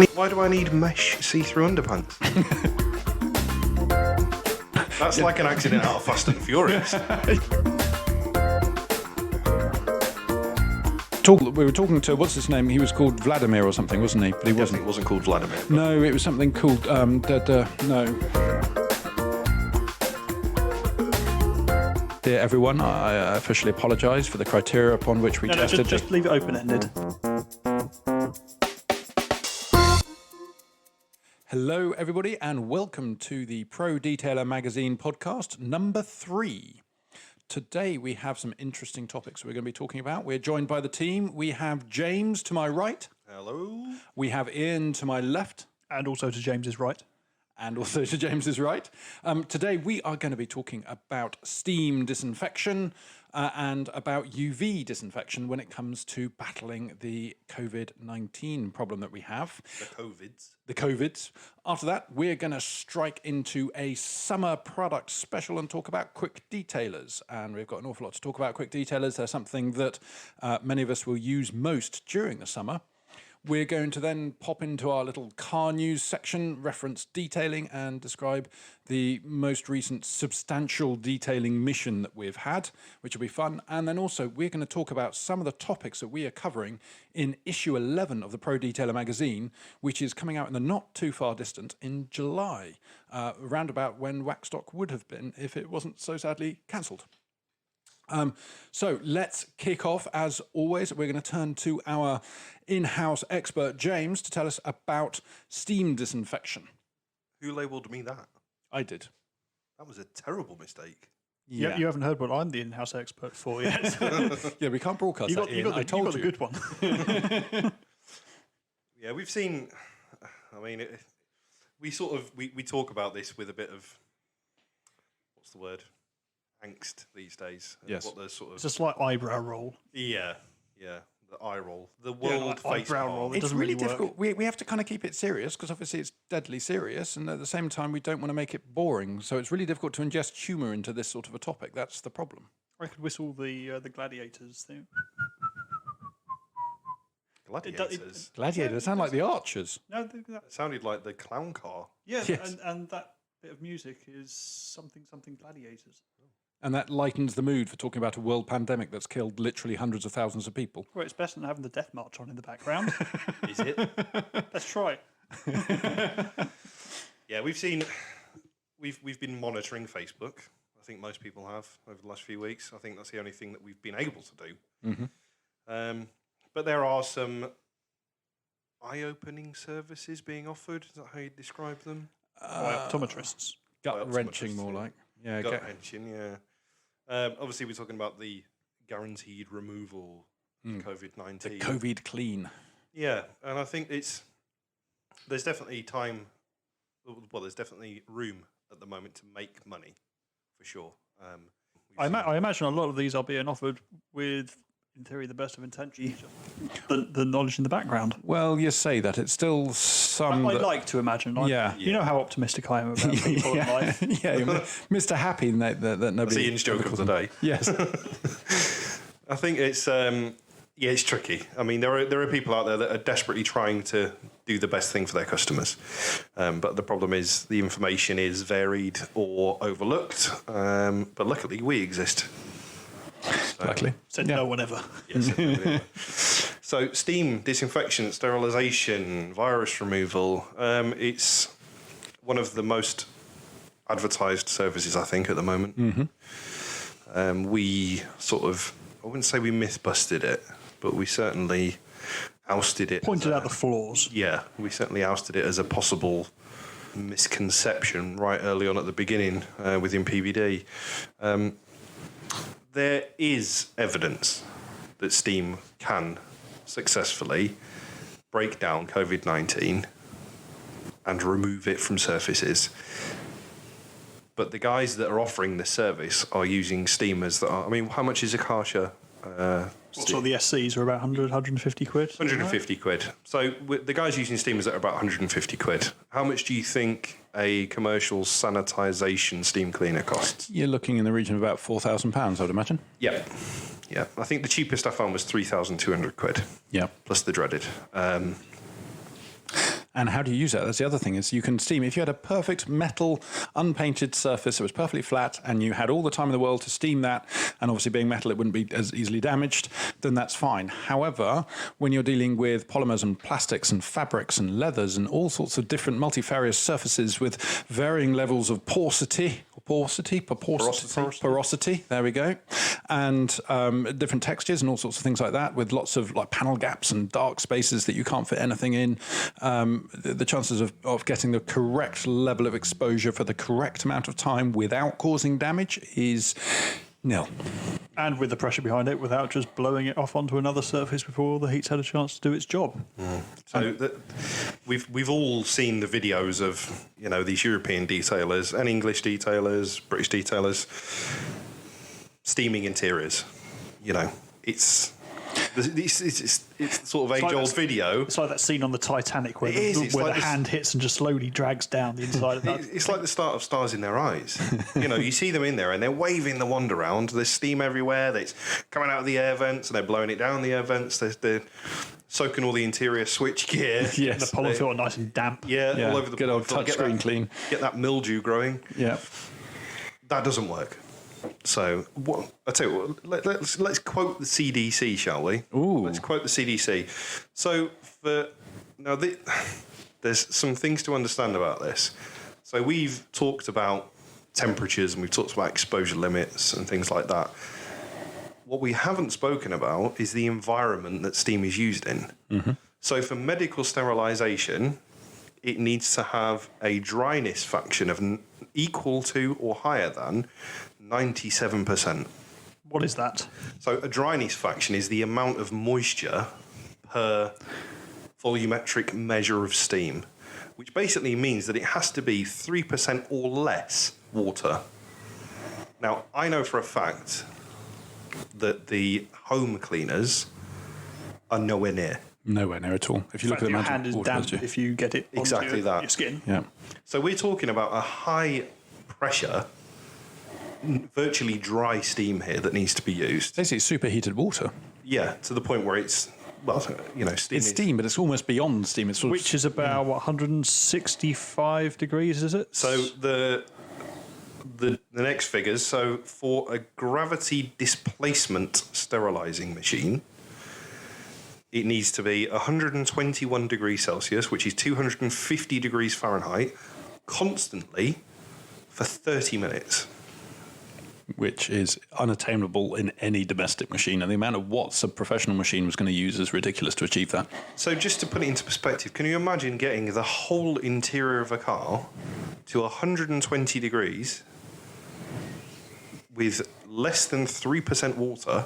do I need mesh see-through underpants? That's like an accident out of Fast and Furious. We were talking to, what's his name? He was called Vladamir or something, wasn't he? But he wasn't. It wasn't called Vladimir. But... No, it was something called, no. Dear everyone, I officially apologise for the criteria upon which we tested. Just leave it open-ended. Hello, everybody, and welcome to the Pro Detailer Magazine podcast number 3. Today we have some interesting topics we're going to be talking about. We're joined by the team. We have James to my right. Hello. We have Ian to my left. And also to James's right. And also to James's right. Today we are going to be talking about steam disinfection and about UV disinfection when it comes to battling the COVID-19 problem that we have. The COVIDs. After that, we're going to strike into a summer product special and talk about quick detailers. And we've got an awful lot to talk about quick detailers. They're something that many of us will use most during the summer. We're going to then pop into our little car news section, reference detailing and describe the most recent substantial detailing mission that we've had, which will be fun. And then also we're going to talk about some of the topics that we are covering in issue 11 of the Pro Detailer magazine, which is coming out in the not too far distant in July, around about when Waxstock would have been if it wasn't so sadly cancelled. So let's kick off. As always, we're going to turn to our in-house expert, James, to tell us about steam disinfection. Who labelled me that? I did. That was a terrible mistake. Yeah. You haven't heard what I'm the in-house expert for yet. Yeah, we can't broadcast that, Ian. I told you. You got the good one. Yeah, we've seen... I mean, we talk about this with a bit of... What's the word? Angst these days. Yes. What the sort of... It's a slight eyebrow roll. Yeah. The eye roll. The world face eyebrow roll. It's really difficult. We have to kind of keep it serious because obviously it's deadly serious, and at the same time we don't want to make it boring. So it's really difficult to ingest humour into this sort of a topic. That's the problem. I could whistle the gladiators thing. Gladiators? Gladiators sound like the archers. No, It sounded like the clown car. yeah, Yes. and that bit of music is something gladiators. And that lightens the mood for talking about a world pandemic that's killed literally hundreds of thousands of people. Well, it's better than having the death march on in the background. Is it? Let's try. Yeah, we've been monitoring Facebook. I think most people have over the last few weeks. I think that's the only thing that we've been able to do. Mm-hmm. But there are some eye-opening services being offered. Is that how you describe them? Optometrists. Gut-wrenching, more like. Yeah, Gut-wrenching, yeah. Obviously, we're talking about the guaranteed removal of COVID-19. The COVID clean. Yeah, and I think there's definitely there's definitely room at the moment to make money, for sure. I imagine a lot of these are being offered with, in theory, the best of intentions, the knowledge in the background. Well, you say that. It's still some... I'd like to imagine. You know how optimistic I am about people in life. Yeah, Mr. Happy that nobody... That's Ian's joke of the day. Yes. I think it's... it's tricky. I mean, there are people out there that are desperately trying to do the best thing for their customers. But the problem is the information is varied or overlooked. But luckily, we exist. Luckily. Said no one ever. Yes. So steam disinfection, sterilisation, virus removal. It's one of the most advertised services, I think, at the moment. Mm-hmm. We sort of, I wouldn't say we myth-busted it, but we certainly ousted it. Pointed out the flaws. Yeah, we certainly ousted it as a possible misconception right early on at the beginning within PVD. There is evidence that steam can successfully break down COVID-19 and remove it from surfaces. But the guys that are offering this service are using steamers that are... I mean, how much is a Karcher? So the SCs are about 100, 150 quid? 150 quid. So the guys using steamers are about 150 quid. How much do you think a commercial sanitisation steam cleaner costs? You're looking in the region of about £4,000, I would imagine. Yeah. I think the cheapest I found was 3,200 quid. Yeah. Plus the dreaded. And how do you use that? That's the other thing, is you can steam. If you had a perfect metal, unpainted surface that was perfectly flat and you had all the time in the world to steam that, and obviously being metal, it wouldn't be as easily damaged, then that's fine. However, when you're dealing with polymers and plastics and fabrics and leathers and all sorts of different multifarious surfaces with varying levels of porosity, there we go, and different textures and all sorts of things like that, with lots of like panel gaps and dark spaces that you can't fit anything in, the chances of getting the correct level of exposure for the correct amount of time without causing damage is nil. And with the pressure behind it, without just blowing it off onto another surface before the heat's had a chance to do its job. So we've all seen the videos of these European detailers and English detailers, British detailers steaming interiors. It's sort of age-old video. It's like that scene on the Titanic where the hand hits and just slowly drags down the inside of that. It's like the start of Stars in Their Eyes. You see them in there and they're waving the wand around. There's steam everywhere. It's coming out of the air vents and they're blowing it down the air vents. They're soaking all the interior switch gear. Yes. The pollen feel nice and damp. Yeah, all over the good old touchscreen clean. Get that mildew growing. Yeah. That doesn't work. So, I tell you what, let's quote the CDC, shall we? Ooh. Let's quote the CDC. So, there's some things to understand about this. So, we've talked about temperatures and we've talked about exposure limits and things like that. What we haven't spoken about is the environment that steam is used in. Mm-hmm. So, for medical sterilisation, it needs to have a dryness fraction of equal to or higher than 97%. What is that? So a dryness fraction is the amount of moisture per volumetric measure of steam, which basically means that it has to be 3% or less water. Now, I know for a fact that the home cleaners are nowhere near. Nowhere near at all. If you look at the your amount hand of is water, damp if you get it Exactly onto that. your skin. yeah. So we're talking about a high pressure, virtually dry steam here that needs to be used. Basically, superheated water. Yeah, to the point where it's, steam It's is... steam, but it's almost beyond steam. It's sort Which is about, 165 degrees, is it? So the next figures, so for a gravity displacement sterilising machine, it needs to be 121 degrees Celsius, which is 250 degrees Fahrenheit, constantly for 30 minutes. which is unattainable in any domestic machine. And the amount of watts a professional machine was going to use is ridiculous to achieve that. So just to put it into perspective, can you imagine getting the whole interior of a car to 120 degrees with less than 3% water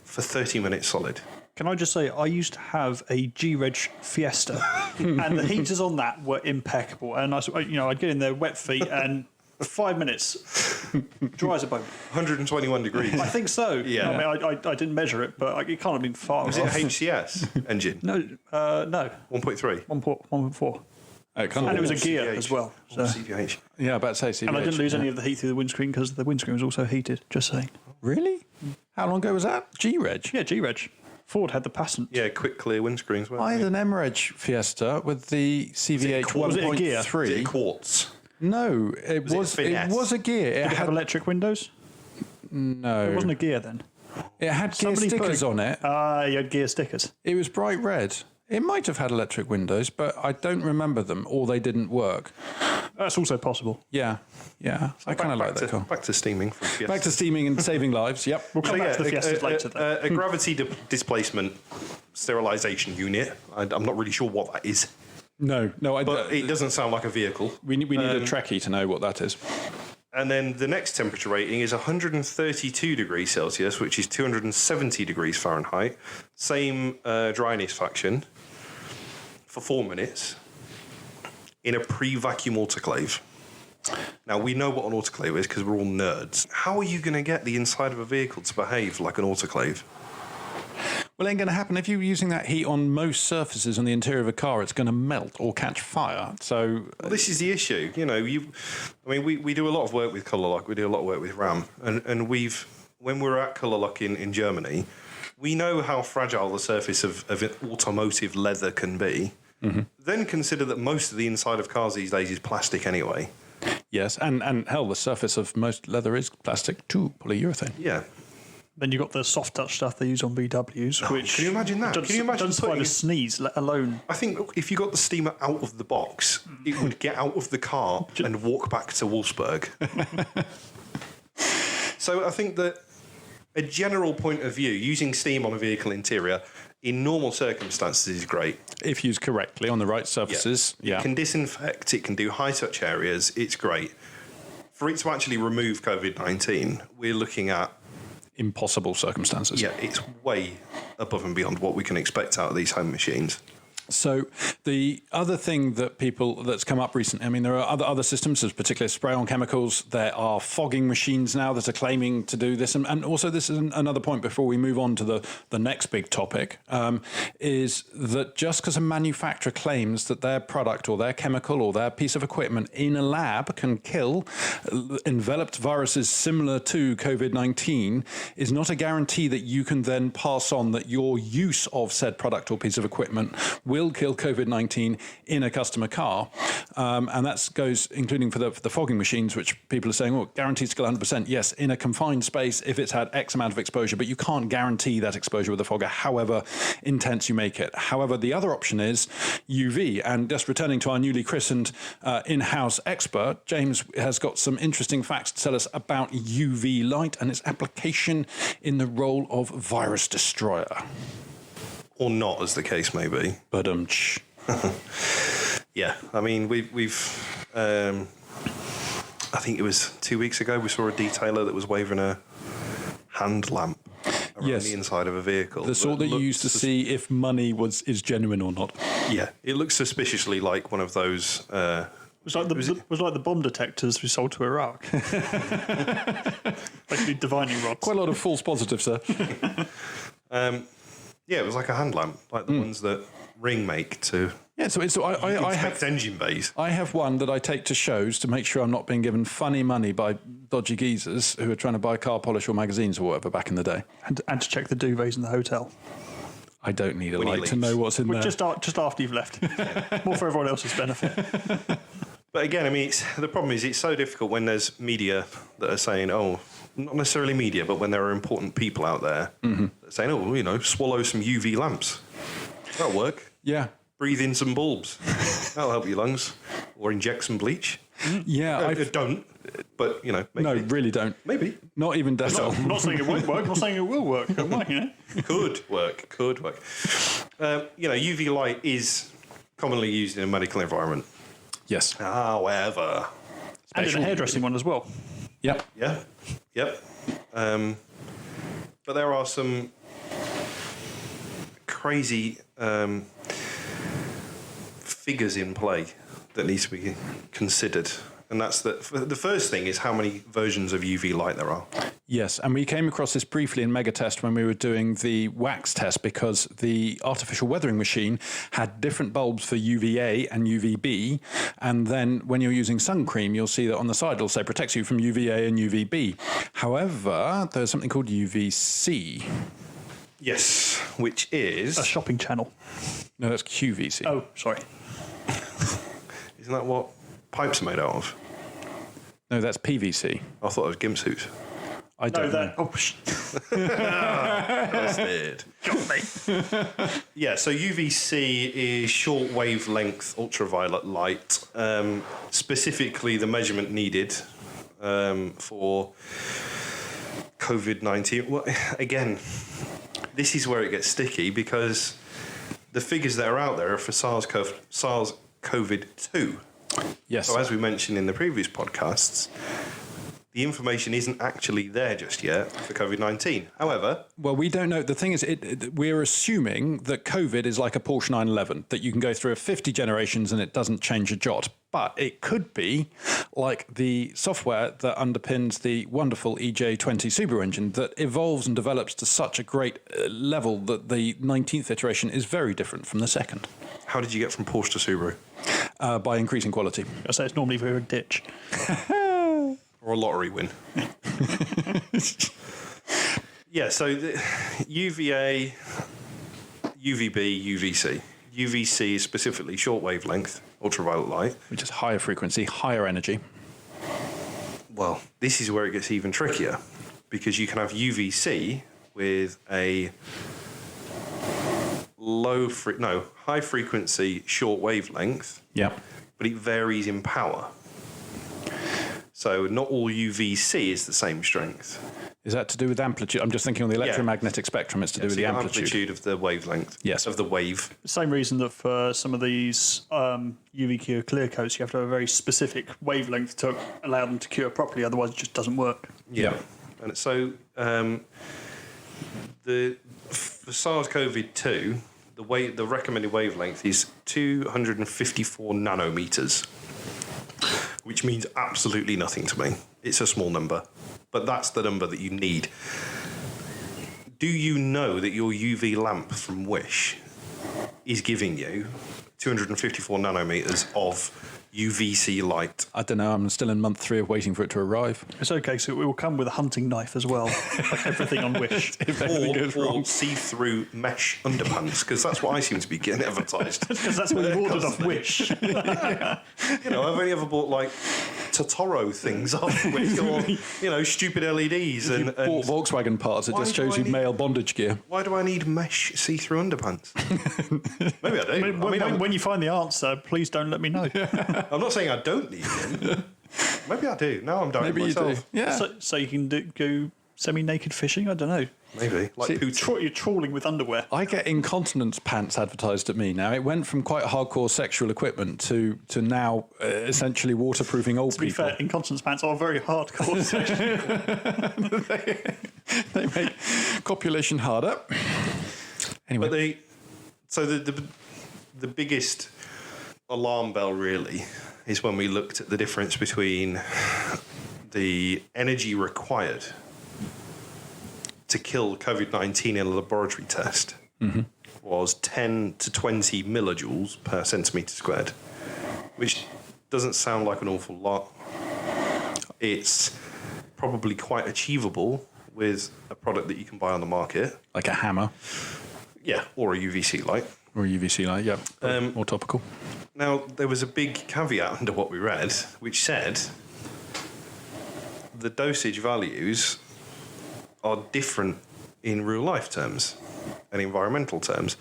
for 30 minutes solid? Can I just say, I used to have a G-Reg Fiesta, and the heaters on that were impeccable. And I'd get in there, wet feet, and 5 minutes, dry as a bone. 121 degrees. I think so. Yeah. I mean, I didn't measure it, but it can't have been far Was it a off. HCS engine? No. 1.3 1.4. And it was a gear CVH. as well. Or So. CVH. Yeah, about to say CVH. And I didn't lose any of the heat through the windscreen because the windscreen was also heated, just saying. Really? How long ago was that? G-Reg? Yeah, G-Reg. Ford had the Passant. Yeah, quick clear windscreens. I had an M-Reg Fiesta with the CVH Was it a gear? 1.3. Is it quartz? No, it Was it a it finesse? was a gear. Did it have electric windows? No. It wasn't a gear then. It had gear Somebody stickers put- on it. You had gear stickers. It was bright red. It might have had electric windows, but I don't remember them, or they didn't work. That's also possible. Yeah. I kind of like that car. Back to steaming. From Fiesta. Back to steaming and saving lives. Yep. We'll come back to the Fiestas later, though. a gravity displacement sterilisation unit. I'm not really sure what that is, No, but it doesn't sound like a vehicle. we need a Trekkie to know what that is. And then the next temperature rating is 132 degrees Celsius, which is 270 degrees Fahrenheit. Same dryness fraction for 4 minutes in a pre-vacuum autoclave. Now, we know what an autoclave is because we're all nerds. How are you going to get the inside of a vehicle to behave like an autoclave? Well, it ain't going to happen. If you're using that heat on most surfaces on the interior of a car, it's going to melt or catch fire. So Well, this is the issue. We do a lot of work with Colour Lock. We do a lot of work with RAM. And when we're at Colour Lock in Germany, we know how fragile the surface of automotive leather can be. then consider that most of the inside of cars these days is plastic anyway. Yes, and hell, the surface of most leather is plastic too, polyurethane. Yeah. Then you've got the soft touch stuff they use on VWs, which Can you imagine that? Can you imagine doesn't survive putting a sneeze, let alone... I think if you got the steamer out of the box, it would get out of the car and walk back to Wolfsburg. So I think that a general point of view, using steam on a vehicle interior in normal circumstances is great. If used correctly on the right surfaces, It can disinfect, it can do high-touch areas, it's great. For it to actually remove COVID-19, we're looking at impossible circumstances. yeah, it's way above and beyond what we can expect out of these home machines. So the other thing that's come up recently, I mean, there are other systems, there's particularly spray-on chemicals. There are fogging machines now that are claiming to do this. And also this is another point before we move on to the next big topic, is that just because a manufacturer claims that their product or their chemical or their piece of equipment in a lab can kill enveloped viruses similar to COVID-19 is not a guarantee that you can then pass on that your use of said product or piece of equipment will kill COVID-19 in a customer car. And that goes, including for the fogging machines, which people are saying, well, guaranteed to kill 100%. Yes, in a confined space, if it's had X amount of exposure, but you can't guarantee that exposure with a fogger, however intense you make it. However, the other option is UV. And just returning to our newly christened in-house expert, James has got some interesting facts to tell us about UV light and its application in the role of virus destroyer. Or not, as the case may be. But Yeah, I mean, we've I think it was 2 weeks ago, we saw a detailer that was waving a hand lamp around Yes. the inside of a vehicle. the sort that you used to see if money is genuine or not. Yeah, it looks suspiciously like one of those... It was like the bomb detectors we sold to Iraq. Basically divining rods. Quite a lot of false positives, sir. yeah, it was like a hand lamp, like the ones that Ring make to Yeah, so I have engine bays. I have one that I take to shows to make sure I'm not being given funny money by dodgy geezers who are trying to buy car polish or magazines or whatever back in the day. And to check the duvets in the hotel. I don't need a When he light to leaves. know what's in there. Just after you've left. More for everyone else's benefit. But again, I mean, the problem is it's so difficult when there's media that are saying, oh, not necessarily media, but when there are important people out there that are saying, oh, swallow some UV lamps. That'll work. Yeah. Breathe in some bulbs. That'll help your lungs. Or inject some bleach. Yeah, Don't, but, maybe. no, really don't. Maybe. Not even Dettol. I'm not saying it won't work. I'm not saying it will work. It might, Could work. UV light is commonly used in a medical environment. Yes. However, And in a hairdressing one as well. Yep. Yep. But there are some crazy figures in play that needs to be considered. And that's the first thing is how many versions of UV light there are. Yes, and we came across this briefly in Megatest when we were doing the wax test because the artificial weathering machine had different bulbs for UVA and UVB. And then when you're using sun cream, you'll see that on the side it'll say protects you from UVA and UVB. However, there's something called UVC. Yes, which is... A shopping channel. No, that's QVC. Oh, sorry. Isn't that what pipes are made out of? No, that's PVC. I thought it was gimp suits. I don't know. Busted. Got me. Yeah, so UVC is short wavelength ultraviolet light. Specifically, the measurement needed for COVID-19. Well, again, this is where it gets sticky because the figures that are out there are for SARS-CoV-2. Yes. So as we mentioned in the previous podcasts, the information isn't actually there just yet for COVID-19. However... Well, we don't know. The thing is, we're assuming that COVID is like a Porsche 911, that you can go through 50 generations and it doesn't change a jot. But it could be like the software that underpins the wonderful EJ20 Subaru engine that evolves and develops to such a great level that the 19th iteration is very different from the second. How did you get from Porsche to Subaru? By increasing quality. I say it's normally for a ditch. Or a lottery win? Yeah, so the UVA, UVB, UVC. UVC is specifically short wavelength, ultraviolet light. Which is higher frequency, higher energy. Well, this is where it gets even trickier, because you can have UVC with a high frequency short wavelength, Yeah. but it varies in power. So not all UVC is the same strength. Is that to do with amplitude? I'm just thinking on the electromagnetic spectrum, it's to do with So the you got amplitude. of the wavelength. Yes. Of the wave. Same reason that for some of these UV clear coats, you have to have a very specific wavelength to allow them to cure properly. Otherwise, it just doesn't work. Yeah. And so for SARS-CoV-2, the recommended wavelength is 254 nanometers, which means absolutely nothing to me. It's a small number, but that's the number that you need. Do you know that your UV lamp from Wish is giving you 254 nanometers of UVC light? I don't know, I'm still in month 3 of waiting for it to arrive. It's okay, so it will come with a hunting knife as well, like everything on Wish. Or see-through mesh underpants, because that's what I seem to be getting advertised. Because that's what you ordered off Wish. You know, I've only ever bought like Totoro things off Wish, or stupid LEDs and Bought Volkswagen parts, it Why just do shows I you need- male bondage gear. Why do I need mesh see-through underpants? Maybe I do. When you find the answer, please don't let me know. I'm not saying I don't need them. Maybe I do. Now I'm doubting Maybe you do. myself. Yeah. So you can go semi-naked fishing? I don't know. Maybe. Like poo. You're trawling with underwear. I get incontinence pants advertised at me now. It went from quite hardcore sexual equipment to now essentially waterproofing old To be people. fair, incontinence pants are very hardcore. They make copulation harder. Anyway, But the biggest alarm bell really is when we looked at the difference between the energy required to kill COVID-19 in a laboratory test was 10 to 20 millijoules per centimetre squared, which doesn't sound like an awful lot. It's probably quite achievable with a product that you can buy on the market. like a hammer Yeah, or a UVC light. or a UVC light, yeah, more topical. Now, there was a big caveat under what we read, which said the dosage values are different in real life terms and environmental terms.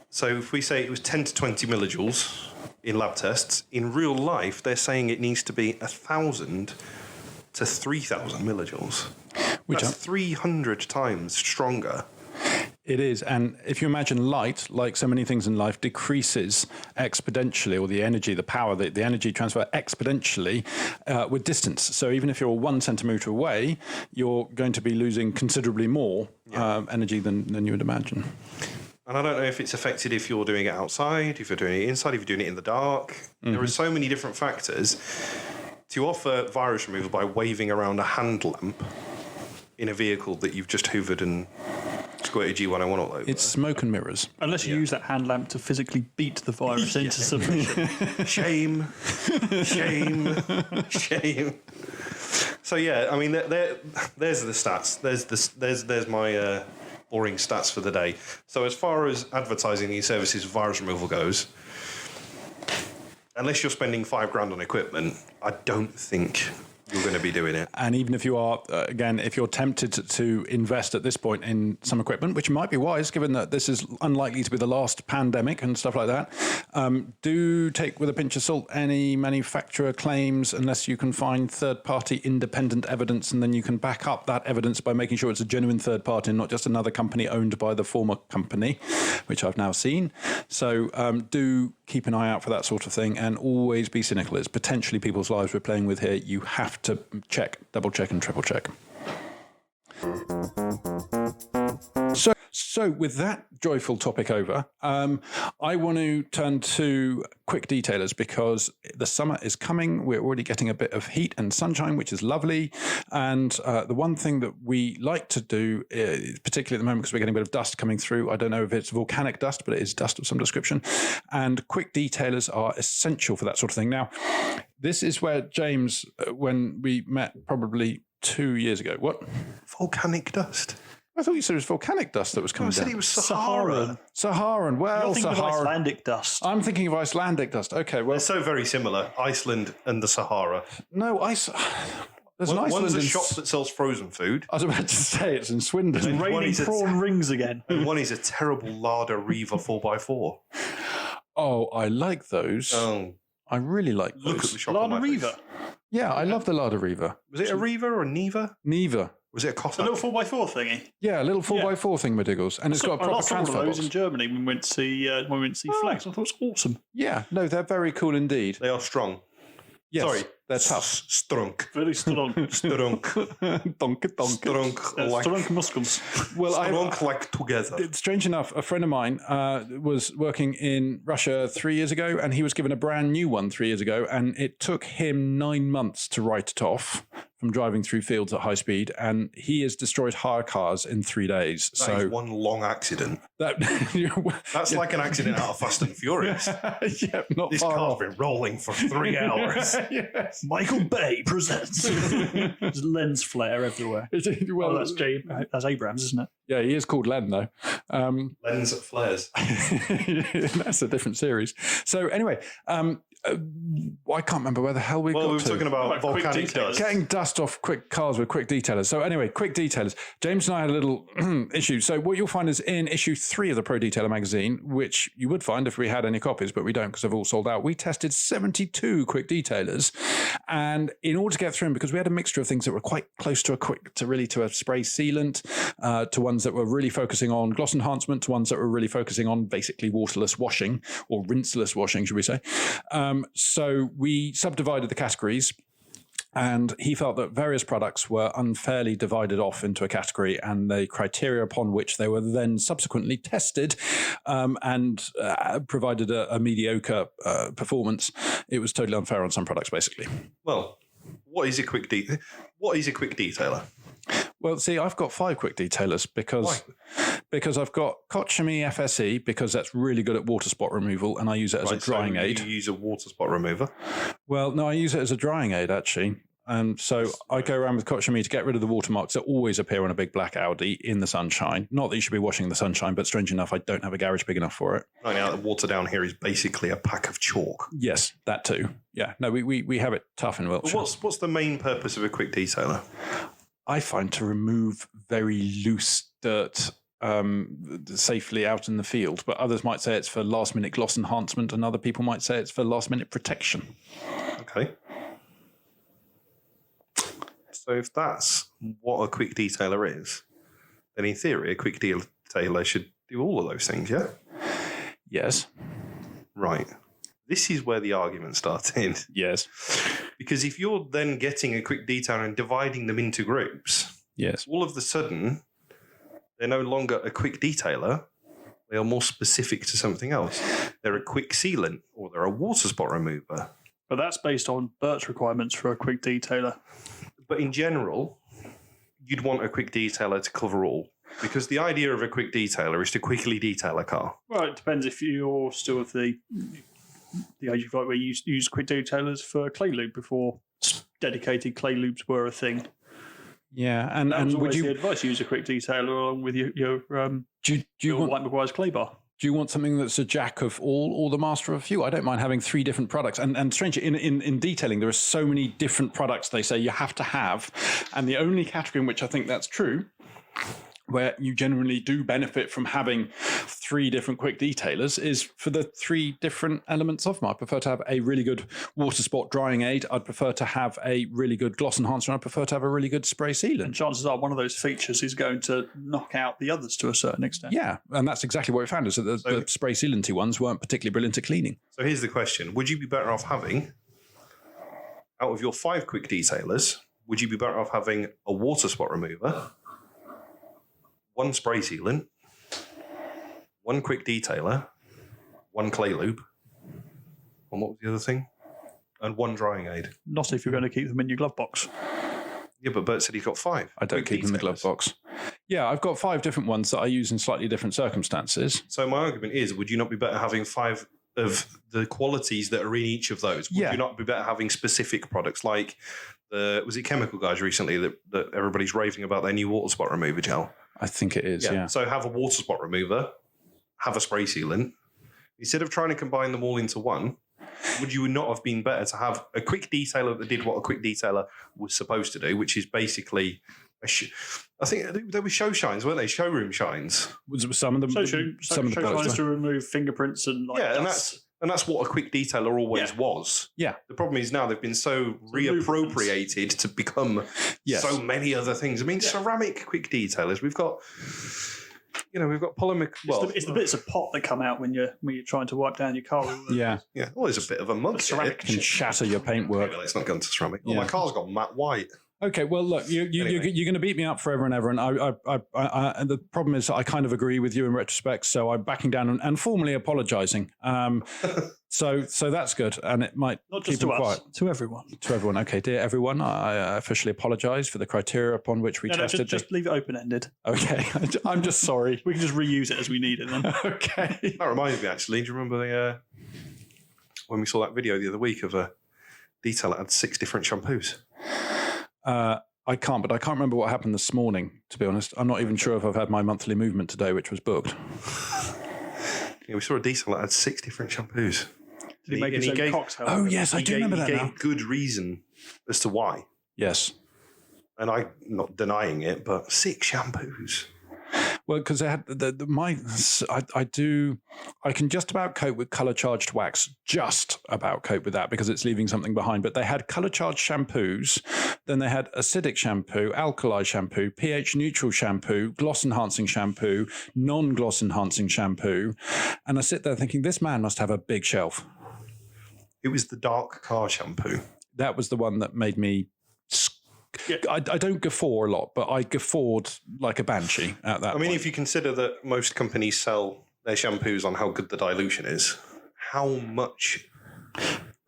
So if we say it was 10 to 20 millijoules in lab tests, in real life, they're saying it needs to be 1,000 to 3,000 millijoules. Which That's 300 times stronger. It is, and if you imagine light, like so many things in life, decreases exponentially, or the energy, the power, the energy transfer exponentially with distance. So even if you're 1 centimetre away, you're going to be losing considerably more energy than you would imagine. And I don't know if it's affected if you're doing it outside, if you're doing it inside, if you're doing it in the dark. There are so many different factors. To offer virus removal by waving around a hand lamp in a vehicle that you've just hoovered and squirted G101 all over. It's smoke and mirrors. Unless you use that hand lamp to physically beat the virus into submission. Shame, shame, shame. So yeah, I mean, there's the stats. There's my boring stats for the day. So as far as advertising these services, virus removal goes, unless you're spending $5,000 on equipment, I don't think you're going to be doing it. And even if you are, again, if you're tempted to invest at this point in some equipment, which might be wise, given that this is unlikely to be the last pandemic and stuff like that, do take with a pinch of salt any manufacturer claims, unless you can find third-party independent evidence, and then you can back up that evidence by making sure it's a genuine third party and not just another company owned by the former company, which I've now seen. So do keep an eye out for that sort of thing, and always be cynical. It's potentially people's lives we're playing with here. You have to check, double check and triple check. So with that joyful topic over, I want to turn to quick detailers, because the summer is coming. We're already getting a bit of heat and sunshine, which is lovely. And the one thing that we like to do, particularly at the moment because we're getting a bit of dust coming through, I don't know if it's volcanic dust, but it is dust of some description. And quick detailers are essential for that sort of thing. Now, this is where James, when we met probably 2 years ago, what? Volcanic dust. I thought you said it was volcanic dust that was I coming said down. it was Sahara. Saharan. Well, You're thinking of Sahara. Icelandic dust. I'm thinking of Icelandic dust. Okay, well, They're so very similar, Iceland and the Sahara. no, there's an Iceland One's a in shop that sells frozen food, I was about to say it's in Swindon. One Raining is a- prawn rings again. and one is a terrible Larder Reaver 4x4. Oh, I like those. Oh, I really like look those. at the shop Lana on my Reaver. face. Yeah, I love the Larder Reaver. Was it a Reaver or a Neva? Neva. Was it a The Cossack? little 4x4 thingy. Yeah, a little 4x4 thingamajiggles. And it's got a I proper lost all of transfer those box. in Germany when we went to see Flex. I thought it was awesome. Yeah, no, they're very cool indeed. They are strong. Yes, Sorry, they're tough. Strunk. Very strong. Strunk. Donk. Strunk. Like, Strong muscles. Well, strunk like together. strange enough, a friend of mine was working in Russia 3 years ago, and he was given a brand new one 3 years ago, and it took him 9 months to write it off from driving through fields at high speed, and he has destroyed hire cars in 3 days. That is one long accident. That's like an accident out of Fast and Furious. yeah, not This far car's off. been rolling for 3 hours. Yes. Michael Bay presents. There's lens flare everywhere. Well, That's Abrams, isn't it? yeah, he is called Len though. Lens flares. That's a different series. So anyway, I can't remember where the hell we got Well, we were to. talking about quick volcanic details. dust. Getting dust off quick cars with quick detailers. So anyway, quick detailers. James and I had a little issue. So what you'll find is in issue 3 of the Pro Detailer magazine, which you would find if we had any copies, but we don't because they've all sold out. We tested 72 quick detailers, and in order to get through them, because we had a mixture of things that were quite close to a spray sealant, to ones that were really focusing on gloss enhancement, to ones that were really focusing on basically waterless washing or rinseless washing, should we say? So we subdivided the categories. And he felt that various products were unfairly divided off into a category, and the criteria upon which they were then subsequently tested and provided a mediocre performance. It was totally unfair on some products, basically. Well, what is a quick detailer? Well, see, I've got 5 quick detailers because I've got Kochami FSE because that's really good at water spot removal, and I use it as a drying aid. You use a water spot remover. Well, no, I use it as a drying aid, actually. And so I go around with Kochami to get rid of the watermarks that always appear on a big black Audi in the sunshine. Not that you should be washing in the sunshine, but strange enough, I don't have a garage big enough for it. Right now, the water down here is basically a pack of chalk. Yes, that too. Yeah, no, we have it tough in But Wiltshire. what's the main purpose of a quick detailer? I find to remove very loose dirt safely out in the field, but others might say it's for last minute gloss enhancement, and other people might say it's for last minute protection. Okay. So if that's what a quick detailer is, then in theory, a quick detailer should do all of those things, yeah? Yes. Right. This is where the argument starts in. Yes. Because if you're then getting a quick detailer and dividing them into groups, Yes. all of a sudden, they're no longer a quick detailer. They are more specific to something else. They're a quick sealant, or they're a water spot remover. But that's based on Bert's requirements for a quick detailer. But in general, you'd want a quick detailer to cover all. Because the idea of a quick detailer is to quickly detail a car. Well, it depends if you're still of the age of life where you use quick detailers for clay lube before dedicated clay lubes were a thing. Yeah, and That was would always you the advice: use a quick detailer along with your do you want White McGuire's clay bar. Do you want something that's a jack of all or the master of a few? I don't mind having 3 different products. And strangely, in detailing, there are so many different products they say you have to have. And the only category in which I think that's true, where you generally do benefit from having 3 different quick detailers, is for the 3 different elements of them. I prefer to have a really good water spot drying aid. I'd prefer to have a really good gloss enhancer. And I'd prefer to have a really good spray sealant. And chances are one of those features is going to knock out the others to a certain extent. Yeah, and that's exactly what we found, is that the spray sealanty ones weren't particularly brilliant at cleaning. So here's the question. Would you be better off having, out of your 5 quick detailers, would you be better off having a water spot remover, 1 spray sealant, 1 quick detailer, 1 clay lube, and what was the other thing? And 1 drying aid. Not if you're going to keep them in your glove box. Yeah, but Bert said he's got 5. I don't keep them in the glove box. Yeah, I've got 5 different ones that I use in slightly different circumstances. So my argument is, would you not be better having 5 of the qualities that are in each of those? Would you not be better having specific products like was it Chemical Guys recently that everybody's raving about their new water spot remover gel? I think it is, yeah. So have a water spot remover, have a spray sealant. Instead of trying to combine them all into one, would you not have been better to have a quick detailer that did what a quick detailer was supposed to do, which is basically, I think there were show shines, weren't they? Showroom shines. Some of them. Some of the shines to remove fingerprints and dust. And that's what a quick detailer always was. Yeah. The problem is now they've been so reappropriated to become so many other things. I mean, ceramic quick detailers. We've got polymer. It's the bits of pot that come out when you're trying to wipe down your car. Yeah. Well, there's a bit of a mug. Ceramic can shatter your paintwork. Maybe let's not go into ceramic. Oh, my car's got matte white. Okay, well, look, you're going to beat me up forever and ever, and and the problem is I kind of agree with you in retrospect, so I'm backing down and formally apologising. So that's good, and it might not just keep to us, quiet. to everyone. To everyone, okay, dear everyone, I officially apologise for the criteria upon which we tested. Just leave it open-ended. Okay, I'm just sorry. We can just reuse it as we need it then. Okay. That reminds me, actually. Do you remember when we saw that video the other week of a detailer that had 6 different shampoos? I can't remember what happened this morning, to be honest. I'm not even sure if I've had my monthly movement today, which was booked. We saw a detailer that had 6 different shampoos. Did he make his own cocktail? Oh, yes, I do remember that now. He gave good reason as to why. Yes. And I'm not denying it, but 6 shampoos. Well, because they had I can just about cope with color charged wax, just about cope with that because it's leaving something behind. But they had color charged shampoos, then they had acidic shampoo, alkali shampoo, pH neutral shampoo, gloss enhancing shampoo, non gloss enhancing shampoo, and I sit there thinking this man must have a big shelf. It was the dark car shampoo. That was the one that made me. Yeah. I don't guffaw a lot, but I guffawed like a banshee at that point. If you consider that most companies sell their shampoos on how good the dilution is, how much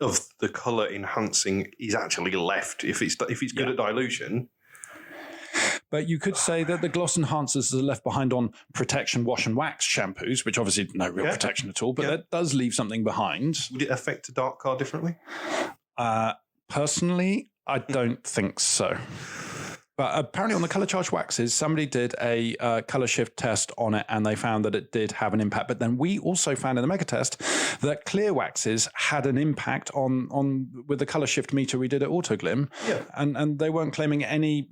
of the colour enhancing is actually left if it's good at dilution? But you could say that the gloss enhancers are left behind on protection wash and wax shampoos, which obviously no real protection at all, but that does leave something behind. Would it affect a dark car differently? Personally, I don't think so. But apparently on the colour charged waxes, somebody did a colour shift test on it and they found that it did have an impact. But then we also found in the mega test that clear waxes had an impact on with the colour shift meter we did at Autoglim. Yeah. And they weren't claiming any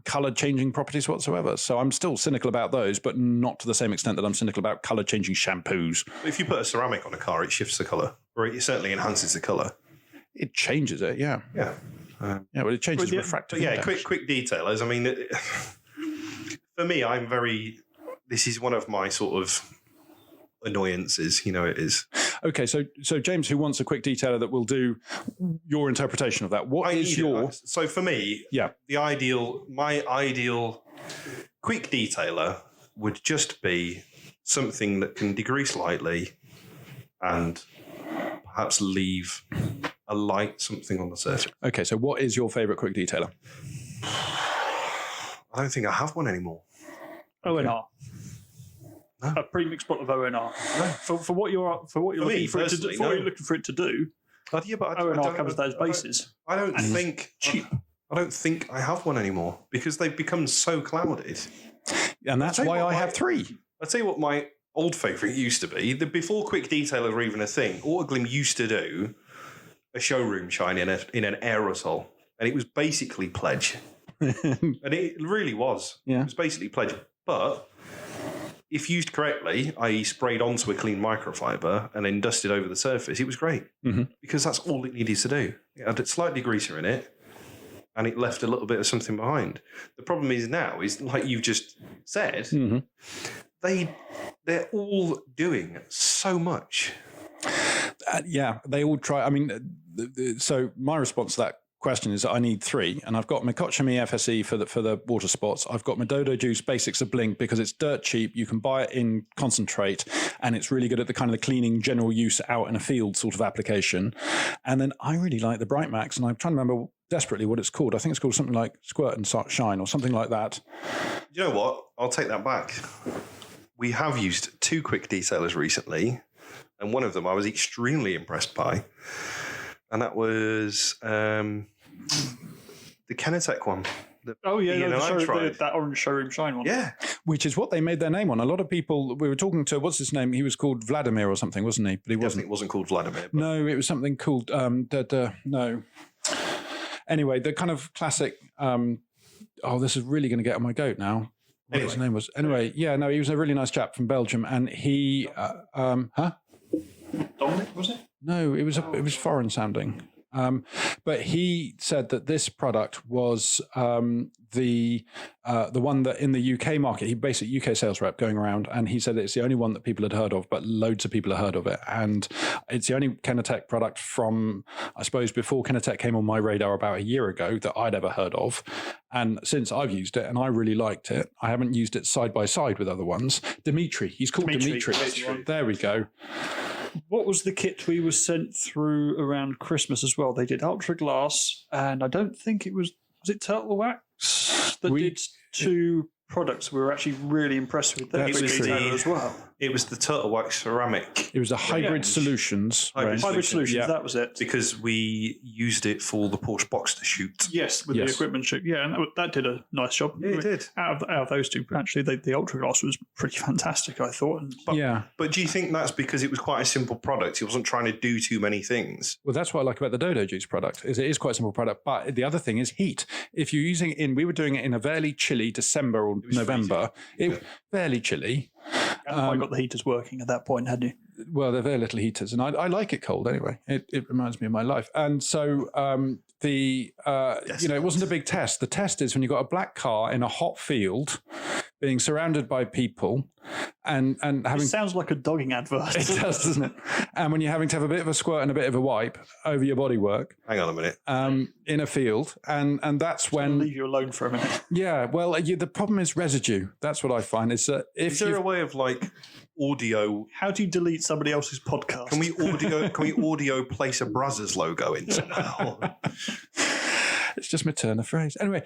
colour changing properties whatsoever. So I'm still cynical about those, but not to the same extent that I'm cynical about colour changing shampoos. If you put a ceramic on a car, it shifts the colour, or it certainly enhances the colour. It changes it, yeah. Yeah. But it changes the refractive index. Quick detailers. For me, this is one of my sort of annoyances, it is. Okay, so James, who wants a quick detailer that will do your interpretation of that? So for me, my ideal quick detailer would just be something that can degrease lightly and perhaps leave a light something on the surface. Okay, so what is your favourite quick detailer? I don't think I have one anymore. ONR. No? A pre-mixed bottle of ONR. No. For what you're looking for it to do, you're looking for it to do. But ONR covers those bases. I don't think I have one anymore because they've become so clouded. And that's why I have 3. I'll tell you what my old favourite used to be. Before quick detailers were even a thing, Autoglim used to do a showroom shine in an aerosol, and it was basically Pledge. And it really was. Yeah. It was basically Pledge. But if used correctly, i.e. sprayed onto a clean microfiber and then dusted over the surface, it was great. Mm-hmm. Because that's all it needed to do. It had a slight degreaser in it, and it left a little bit of something behind. The problem is now, like you've just said, they're all doing so much. They all try. So my response to that question is that I need 3, and I've got my Kochami FSE for the water spots. I've got my Dodo Juice Basics of Blink because it's dirt cheap. You can buy it in concentrate, and it's really good at the kind of the cleaning general use out in a field sort of application. And then I really like the Bright Max, and I'm trying to remember desperately what it's called. I think it's called something like Squirt and Shine or something like that. You know what? I'll take that back. We have used 2 quick detailers recently, and one of them I was extremely impressed by, and that was the Kenetech one. Oh yeah, you know, I tried. that orange showroom shine one. Yeah, Which is what they made their name on. A lot of people, we were talking to, what's his name? He was called Vladamir or something, wasn't he? But he definitely wasn't. wasn't called Vladimir. But No, it was something called, no. Anyway, the kind of classic, this is really going to get on my goat now. What his name was. Anyway, yeah, no, he was a really nice chap from Belgium, and he, Dominic, was it? No, it was foreign sounding. But he said that this product was the one that in the UK market, he basically UK sales rep going around, and he said it's the only one that people had heard of, but loads of people had heard of it, and it's the only Kenetech product from, I suppose, before Kenetech came on my radar about a year ago that I'd ever heard of. And since I've used it and I really liked it, I haven't used it side by side with other ones. Dimitri, he's called Dimitri. There we go. What was the kit we were sent through around Christmas as well? They did Ultra Glass, and I don't think it was it Turtle Wax that did two products we were actually really impressed with. That was as well. It was the Turtle Wax ceramic. It was a Hybrid Solutions. Hybrid Solutions, yeah. That was it. Because we used it for the Porsche Boxster shoot. Yes, with the equipment shoot. Yeah, and that did a nice job. Yeah, it did. Out of those two, actually, the Ultra Glass was pretty fantastic, I thought. But do you think that's because it was quite a simple product? He wasn't trying to do too many things. Well, that's what I like about the Dodo Juice product, is it is quite a simple product. But the other thing is heat. If you're using it we were doing it in a fairly chilly December or November. Fairly chilly. I got the heaters working at that point, hadn't you? Well, they're very little heaters, and I like it cold anyway. It reminds me of my life. And so it wasn't a big test. The test is when you've got a black car in a hot field, being surrounded by people, and having. It sounds like a dogging advert. It does, doesn't it? And when you're having to have a bit of a squirt and a bit of a wipe over your bodywork. Hang on a minute. In a field, and that's when. Leave you alone for a minute. Yeah, well, the problem is residue. That's what I find is that if is there a way of audio? How do you delete somebody else's podcast? Can we audio place a Brazzers logo in somehow? It's just my turn of phrase. Anyway,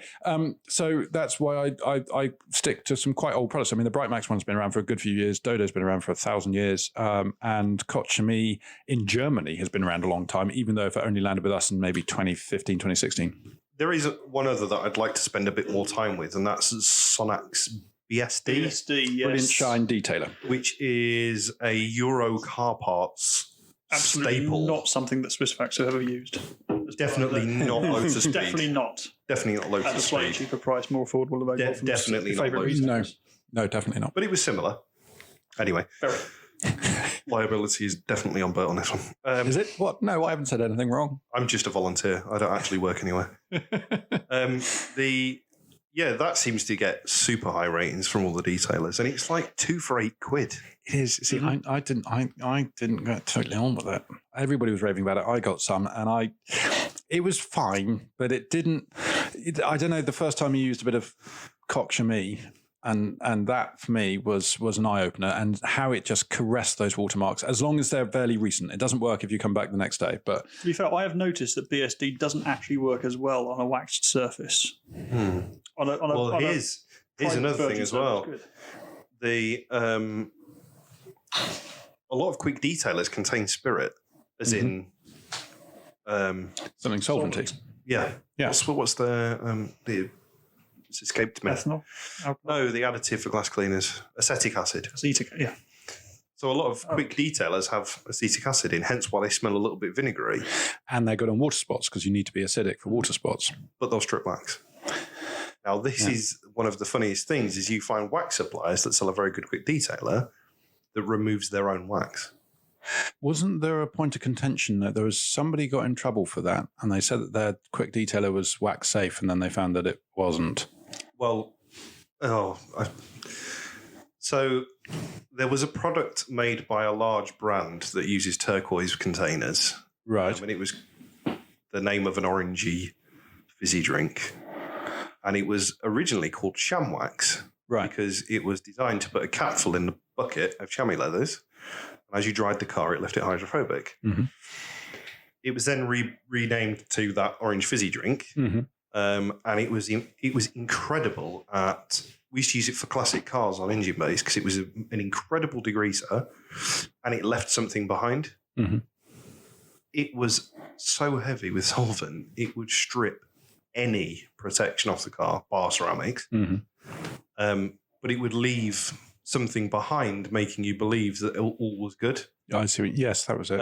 so that's why I stick to some quite old products. I mean, the Brightmax one's been around for a good few years. Dodo's been around for 1,000 years. And Koch Chemie in Germany has been around a long time, even though if it only landed with us in maybe 2015, 2016. There is one other that I'd like to spend a bit more time with, and that's Sonax BSD. BSD, yes. Brilliant Shine Detailer. Which is a Euro car parts staple. Not something that Swissfax have ever used. Definitely not Lotus Speed. Definitely not. Definitely not Lotus At a slightly Speed. cheaper price, more affordable, available. Definitely not Lotus. No, definitely not. But it was similar. Anyway. Very. Liability is definitely on Bert on this one. Is it? What? No, I haven't said anything wrong. I'm just a volunteer. I don't actually work anywhere. That seems to get super high ratings from all the detailers, and it's like 2 for £8. It is. See, I didn't get totally on with it. Everybody was raving about it. I got some, and it was fine, but it didn't. I don't know. The first time you used a bit of Koch Chemie, and that for me was an eye opener, and how it just caressed those watermarks. As long as they're fairly recent, it doesn't work if you come back the next day. But to be fair, I have noticed that BSD doesn't actually work as well on a waxed surface. Here's another thing as well. The a lot of quick detailers contain spirit, as in something solventy. Yeah. What's the it's escaped me. Ethanol? No, the additive for glass cleaners, acetic acid. Yeah. So a lot of quick detailers have acetic acid in, hence why they smell a little bit vinegary. And they're good on water spots because you need to be acidic for water spots. But they'll strip wax. Now, this is one of the funniest things is you find wax suppliers that sell a very good quick detailer that removes their own wax. Wasn't there a point of contention that there was somebody got in trouble for that and they said that their quick detailer was wax safe and then they found that it wasn't? Well, so there was a product made by a large brand that uses turquoise containers. Right. And it was the name of an orangey fizzy drink. And it was originally called Shamwax. Right. Because it was designed to put a capful in the bucket of chamois leathers. And as you dried the car, it left it hydrophobic. Mm-hmm. It was then renamed to that orange fizzy drink. Mm-hmm. And it was incredible at... We used to use it for classic cars on engine bays because it was an incredible degreaser and it left something behind. Mm-hmm. It was so heavy with solvent, it would strip any protection off the car, bar ceramics. But it would leave something behind, making you believe that all was good. I see. Yes, that was it.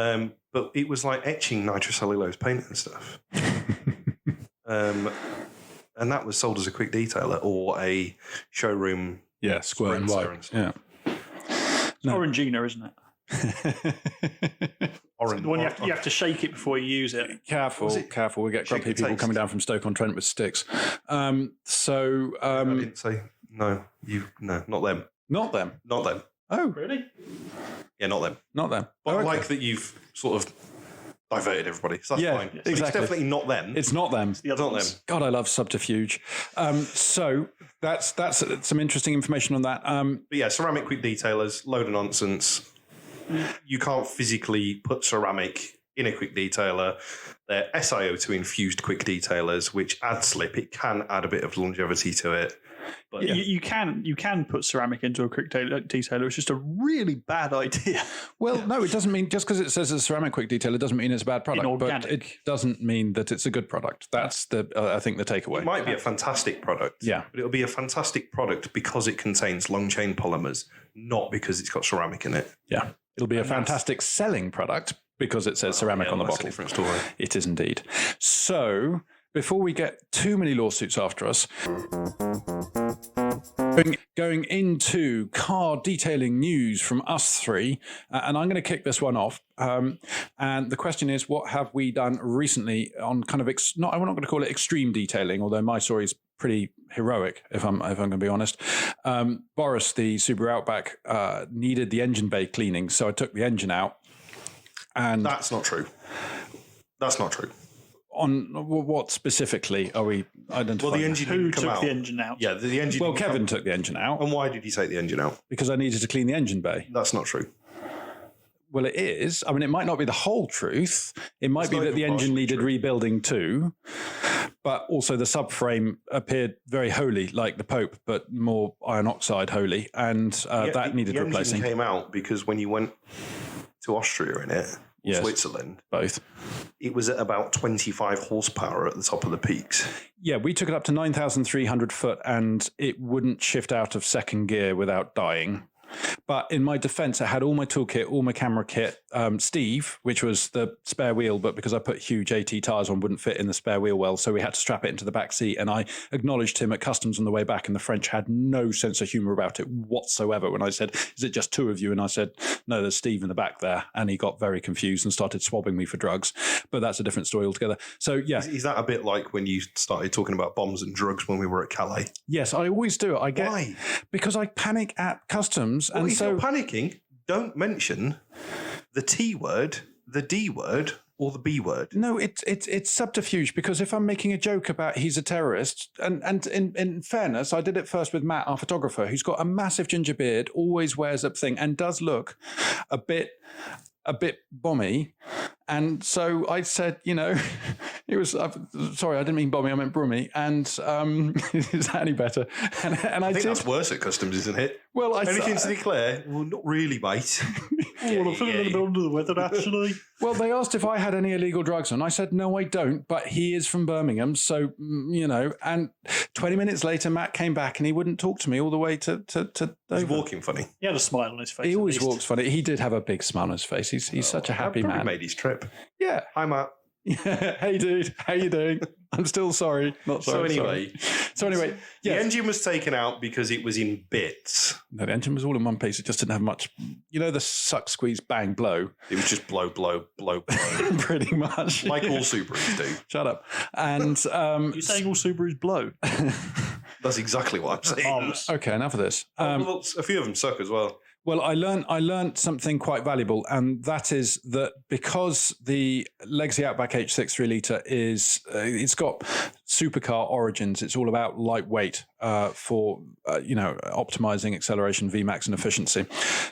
But it was like etching nitrocellulose paint and stuff. And that was sold as a quick detailer or a showroom. Yeah, square and white. Yeah. Orangina, isn't it? Orange. The one you have to shake it before you use it. Careful. We get grumpy people coming down from Stoke-on-Trent with sticks. I didn't say no. Not them. Not them. Not them. Oh, Really? Yeah, not them. not them. But Oh, I okay. like that you've sort of diverted everybody. So that's Yeah, fine. So exactly. it's definitely not them. It's not them. The other not ones. them. God, I love subterfuge. So that's some interesting information on that. But yeah, ceramic quick detailers, load of nonsense. You can't physically put ceramic in a quick detailer. They're SiO2 infused quick detailers, which add slip. It can add a bit of longevity to it. But You can put ceramic into a quick detailer. It's just a really bad idea. Well, no, it doesn't mean just because it says it's a ceramic quick detailer doesn't mean it's a bad product. But Inorganic. it doesn't mean that it's a good product. That's I think the takeaway. it might be a fantastic product. Yeah. But it'll be a fantastic product because it contains long chain polymers, not because it's got ceramic in it. Yeah, it'll be a fantastic selling product because it says ceramic on the that's bottle. a different story. It is indeed. So before we get too many lawsuits after us, going into car detailing news from us three, and I'm going to kick this one off. And the question is, what have we done recently on kind of I'm not going to call it extreme detailing, although my story is pretty heroic, if I'm going to be honest. Boris, the Subaru Outback, needed the engine bay cleaning, so I took the engine out. And That's not true. That's not true. on what specifically are we identifying? Well, the engine Who didn't come took out. the engine out? Yeah, the engine. Well, didn't come- Kevin took the engine out And why did he take the engine out? because I needed to clean the engine bay. That's not true. Well, it is. I mean, it might not be the whole truth. It might It's be not that the even engine partially needed true. rebuilding too, but also the subframe appeared very holy, like the Pope, but more iron oxide holy, and that needed the replacing. engine came out because when you went to Austria in it, Yes. Switzerland, Both. it was at about 25 horsepower at the top of the peaks. Yeah, we took it up to 9,300 foot, and it wouldn't shift out of second gear without dying. But in my defense, I had all my toolkit, all my camera kit. Steve, which was the spare wheel, but because I put huge AT tires on, wouldn't fit in the spare wheel well. So we had to strap it into the back seat. And I acknowledged him at customs on the way back. And the French had no sense of humor about it whatsoever. When I said, "Is it just two of you?" And I said, "No, there's Steve in the back there." And he got very confused and started swabbing me for drugs. But that's a different story altogether. So yeah, Is that a bit like when you started talking about bombs and drugs when we were at Calais? yes, I always do. I get Why? because I panic at customs, Well, and if so you're panicking, don't mention the T word, the D word, or the B word. no, it's subterfuge because if I'm making a joke about he's a terrorist, and in fairness, I did it first with Matt, our photographer, who's got a massive ginger beard, always wears a thing, and does look a bit bomby. And so I said, it was, sorry, I didn't mean bomby, I meant brummy. And is that any better? And I I think did. that's worse at customs, isn't it? Well, Anything to declare? Well, not really, mate. Oh, I feel a little bit under the weather, actually. Well, they asked if I had any illegal drugs on. I said, no, I don't, but he is from Birmingham. So, and 20 minutes later, Matt came back and he wouldn't talk to me all the way to He's Dover. walking funny. He had a smile on his face. He at always least. walks funny. He did have a big smile on his face. He's such a happy Probably man. made his trip. Yeah. Hi, Matt. Hey, dude. How you doing? I'm still sorry. Not sorry. So anyway, The yes. engine was taken out because it was in bits. No, the engine was all in one piece. It just didn't have much. The suck, squeeze, bang, blow. It was just blow, blow, blow, blow. Pretty much. Like all Subarus do. Shut up. And You're saying all Subarus blow? That's exactly what I'm saying. Marvellous. okay, enough of this. Well, a few of them suck as well. Well, I learned something quite valuable, and that is that because the Legacy Outback H6 3-litre is, it's got supercar origins. It's all about lightweight for optimizing acceleration, Vmax, and efficiency.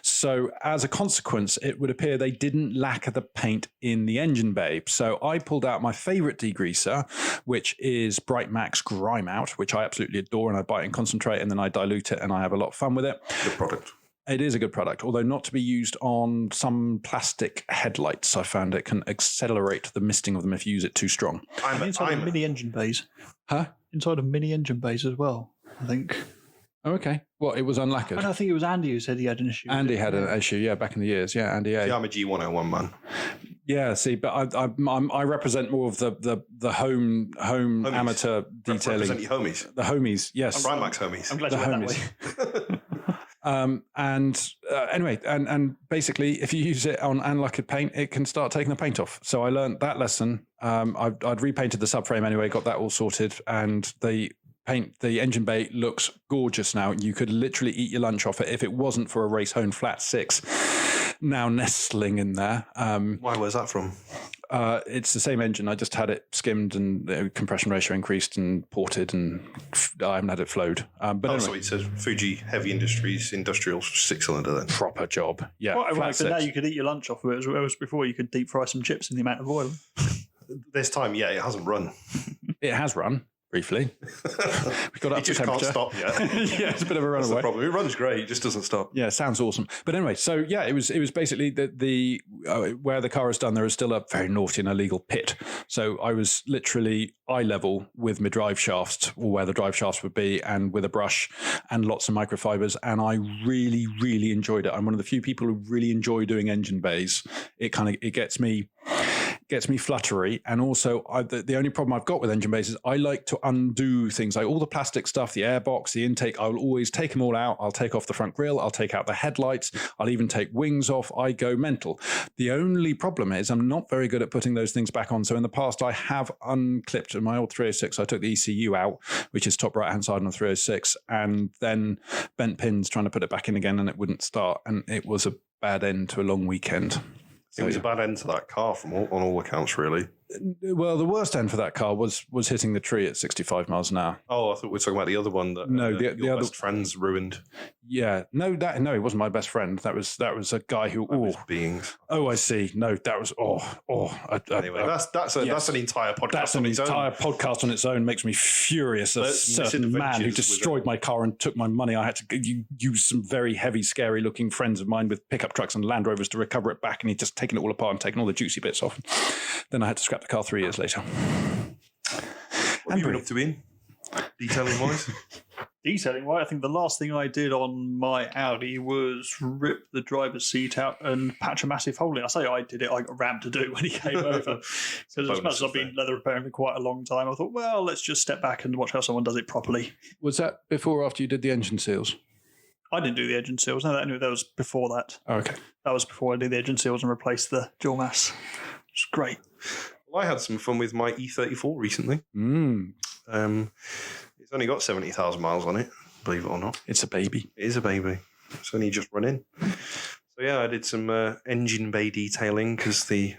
So as a consequence, it would appear they didn't lacquer the paint in the engine bay. So I pulled out my favorite degreaser, which is Bright Max Grime Out, which I absolutely adore, and I buy it in concentrate, and then I dilute it, and I have a lot of fun with it. Good product. It is a good product, although not to be used on some plastic headlights. I found it can accelerate the misting of them if you use it too strong. Inside of mini engine bays. Huh? Inside of mini engine bays as well, I think. Oh, okay. Well, it was unlacquered. And I think it was Andy who said he had an issue. Andy had an issue, yeah, back in the years. Yeah, Andy A. Yeah, I'm a G101 man. Yeah, see, but I represent more of the home Homies. amateur detailing. Represent your homies. The homies, yes. I'm Max homies. I'm glad The you went homies. that way. Anyway, and basically, if you use it on unlacquered paint, it can start taking the paint off. So I learned that lesson. I'd repainted the subframe anyway, got that all sorted, and the engine bay looks gorgeous now. You could literally eat your lunch off it if it wasn't for a race honed flat 6 now nestling in there. Why? Where's that from? It's the same engine. I just had it skimmed and the compression ratio increased and ported, and I haven't had it flowed. But anyway, so it's a Fuji Heavy Industries industrial 6-cylinder then. proper job. Yeah. Quite ironic, flat but now 6. you could eat your lunch off of it, whereas before you could deep fry some chips in the amount of oil. This time, yeah, it hasn't run. It has run briefly. We got up It to just can't temperature. stop yet. Yeah, it's a bit of a That's the runaway. problem. It runs great, it just doesn't stop. Yeah, sounds awesome. But anyway, so yeah, it was basically the where the car is done, there is still a very naughty and illegal pit. So I was literally eye level with my drive shafts, or where the drive shafts would be, and with a brush and lots of microfibers. And I really, really enjoyed it. I'm one of the few people who really enjoy doing engine bays. It gets me fluttery, and also the only problem I've got with engine bays is I like to undo things, like all the plastic stuff, the airbox, the intake. I'll always take them all out. I'll take off the front grille, I'll take out the headlights, I'll even take wings off. I go mental. The only problem is I'm not very good at putting those things back on. So in the past I have unclipped in my old 306, I took the ECU out, which is top right hand side on the 306, and then bent pins trying to put it back in again, and it wouldn't start, and it was a bad end to a long weekend. It was a bad end to that car on all accounts, really. Well, the worst end for that car was hitting the tree at 65 miles an hour. Oh, I thought we were talking about the other one that No, your the other best friend's ruined. Yeah, no, he wasn't my best friend. That was a guy who. Beings. Oh, I see. No, that was Anyway, that's an entire podcast. That's an entire podcast on its own. Makes me furious. A certain man who destroyed my car and took my money. I had to use some very heavy, scary-looking friends of mine with pickup trucks and Land Rovers to recover it back, and he'd just taken it all apart and taken all the juicy bits off. Then I had to scrap the car 3 years later. What have you been up to, Ian? Detailing wise? Detailing, right? I think the last thing I did on my Audi was rip the driver's seat out and patch a massive hole in. I say I did it, I got Ram to do it when he came over. Because as much as I've been leather repairing for quite a long time, I thought, well, let's just step back and watch how someone does it properly. Was that before or after you did the engine seals? I didn't do the engine seals. No, that was before that. Oh, okay. That was before I did the engine seals and replaced the dual mass. It's great. Well, I had some fun with my E34 recently. It's only got 70,000 miles on it, believe it or not. It's a baby. It is a baby. It's only just run in. So yeah, I did some engine bay detailing because the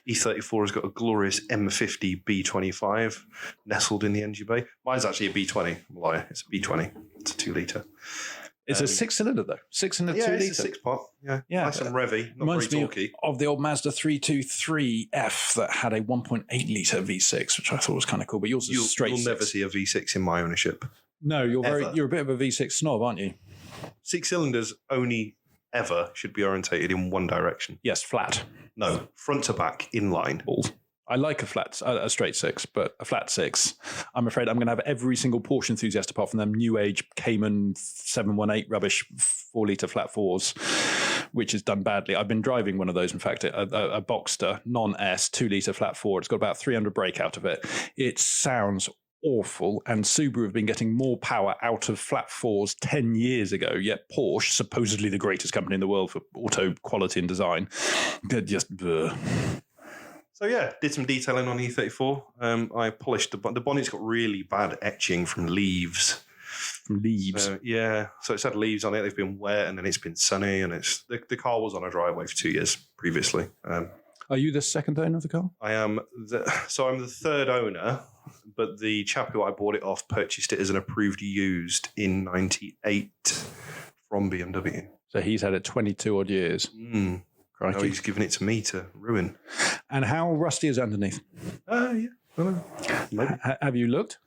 E34 has got a glorious M50 B25 nestled in the engine bay. Mine's actually a B20. I'm a liar. It's a B20. It's a 2-litre. It's a 6-cylinder though. 6-cylinder, 2-litre. It's a 6-pot. Yeah, Yeah. nice and revvy. Not Reminds very me talky. of the old Mazda 323F that had a 1.8-litre V6, which I thought was kind of cool. But yours is straight. You'll never see a V6 in my ownership. No, you're Ever. you're a bit of a V6 snob, aren't you? 6 cylinders only ever should be orientated in one direction. Yes, flat. No, front to back, in line. I like a straight 6, but a flat 6, I'm afraid I'm going to have every single Porsche enthusiast apart from them new age Cayman 718 rubbish 4-litre flat 4s, which is done badly. I've been driving one of those, in fact, a Boxster non-S 2-litre flat 4. It's got about 300 brake out of it. It sounds awful, and Subaru have been getting more power out of flat 4s 10 years ago, yet Porsche, supposedly the greatest company in the world for auto quality and design, they're just bleh. So yeah, did some detailing on E34. I polished the bonnet's got really bad etching from leaves. So it's had leaves on it. They've been wet, and then it's been sunny, and it's the car was on a driveway for 2 years previously. Are you the second owner of the car? I am. I'm the third owner, but the chap who I bought it off purchased it as an approved used in '98 from BMW. So he's had it 22 odd years. No, he's given it to me to ruin. And how rusty is it underneath? Yeah. Maybe. Have you looked?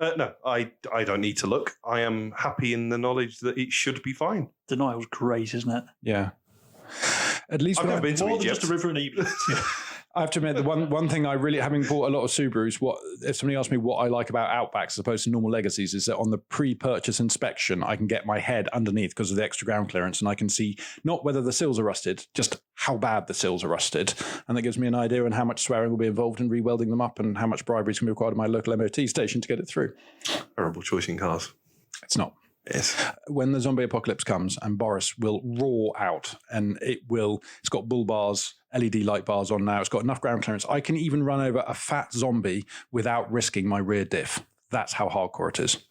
No, I don't need to look. I am happy in the knowledge that it should be fine. Denial's great, isn't it? Yeah. At least I've when never been to More than Egypt. just a river in Egypt. I have to admit, the one thing I really, having bought a lot of Subarus, if somebody asks me what I like about Outbacks as opposed to normal Legacies, is that on the pre-purchase inspection, I can get my head underneath because of the extra ground clearance, and I can see not whether the sills are rusted, just how bad the sills are rusted, and that gives me an idea on how much swearing will be involved in rewelding them up, and how much bribery is going to be required at my local MOT station to get it through. Terrible choice in cars. It's not. Yes. When the zombie apocalypse comes, and Boris will roar out, and it's got bull bars, LED light bars on now, it's got enough ground clearance, I can even run over a fat zombie without risking my rear diff. That's how hardcore it is.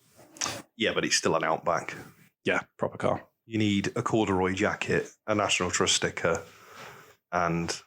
Yeah, but it's still an Outback. Yeah, proper car. You need a corduroy jacket, a National Trust sticker, and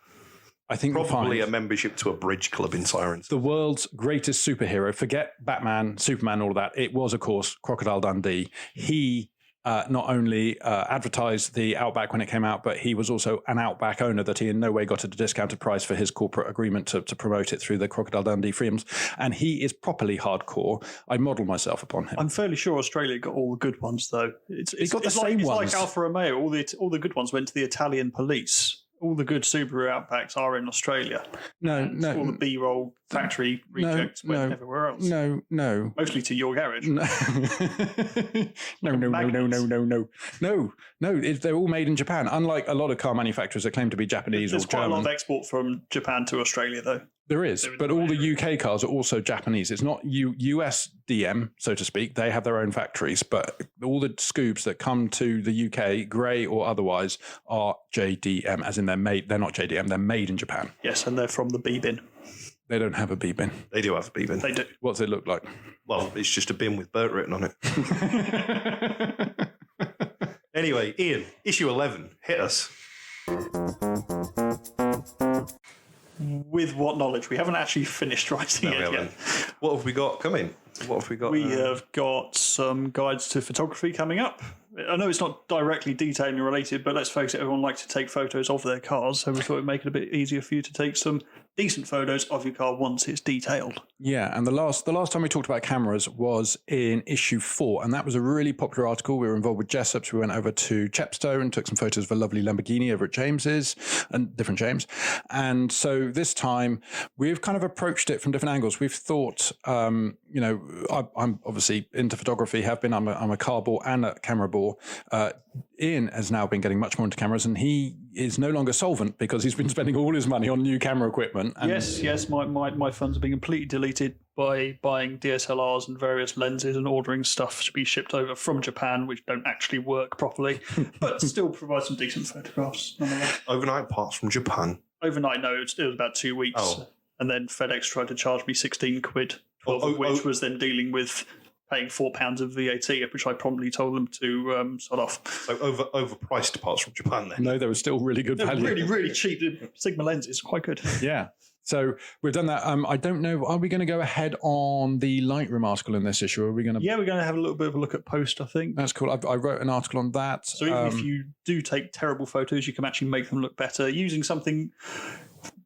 I think probably a membership to a bridge club in Sirens. The world's greatest superhero, forget Batman, Superman, all of that. It was, of course, Crocodile Dundee. He not only advertised the Outback when it came out, but he was also an Outback owner that he in no way got at a discounted price for his corporate agreement to promote it through the Crocodile Dundee freedoms. And he is properly hardcore. I model myself upon him. I'm fairly sure Australia got all the good ones, though. It's got the same it's ones. like Alfa Romeo. All the good ones went to the Italian police. All the good Subaru Outbacks are in Australia. No. All the B-roll factory rejects went everywhere else. No. Mostly to your garage. No. No. They're all made in Japan. Unlike a lot of car manufacturers that claim to be Japanese There's or quite German. a lot of export from Japan to Australia, though. There is, but all the UK cars are also Japanese. It's not US DM, so to speak. They have their own factories, but all the Scoobs that come to the UK, grey or otherwise, are JDM, as in they're not JDM, they're made in Japan. Yes, and they're from the B-bin. They don't have a B-bin. They do have a B-bin. They do. What's it look like? Well, it's just a bin with Bert written on it. Anyway, Ian, issue 11, hit us. With what knowledge? We haven't actually finished writing it yet. What have we got coming? What have we got? We have got some guides to photography coming up. I know it's not directly detailing related, but let's face it, everyone likes to take photos of their cars, so we thought it'd make it a bit easier for you to take some decent photos of your car once it's detailed. Yeah, and the last time we talked about cameras was in issue 4, and that was a really popular article. We were involved with Jessups. We went over to Chepstow and took some photos of a lovely Lamborghini over at James's, and different James. And so this time we've kind of approached it from different angles. We've thought, I'm obviously into photography, have been. I'm a car bore and a camera bore. Ian has now been getting much more into cameras, and he is no longer solvent because he's been spending all his money on new camera equipment. And Yes, my funds have been completely deleted by buying DSLRs and various lenses and ordering stuff to be shipped over from Japan, which don't actually work properly, but still provide some decent photographs. Nonetheless. Overnight parts from Japan. Overnight, no, it was about 2 weeks. Oh. And then FedEx tried to charge me 16 quid, 12 of which was then dealing with paying £4 of VAT, which I promptly told them to sod off. So overpriced parts from Japan then. no, there was still really good value. Really, really cheap. The Sigma lens is quite good. Yeah. So we've done that. I don't know. Are we going to go ahead on the Lightroom article in this issue? Or are we going to? Yeah, we're going to have a little bit of a look at post, I think. That's cool. I wrote an article on that. So even if you do take terrible photos, you can actually make them look better using something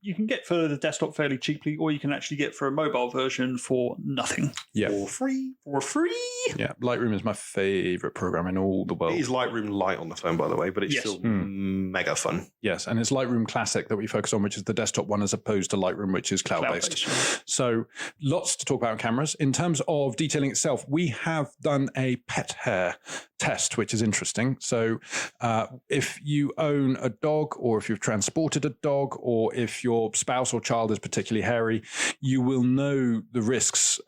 you can get for the desktop fairly cheaply, or you can actually get for a mobile version for nothing. Yeah. For free. Yeah, Lightroom is my favourite program in all the world. It is Lightroom Lite on the phone, by the way, but it's Yes. still mega fun. Yes, and it's Lightroom Classic that we focus on, which is the desktop one, as opposed to Lightroom, which is cloud-based. So lots to talk about on cameras. In terms of detailing itself, we have done a pet hair test, which is interesting. So if you own a dog, or if you've transported a dog, or if your spouse or child is particularly hairy, you will know the risks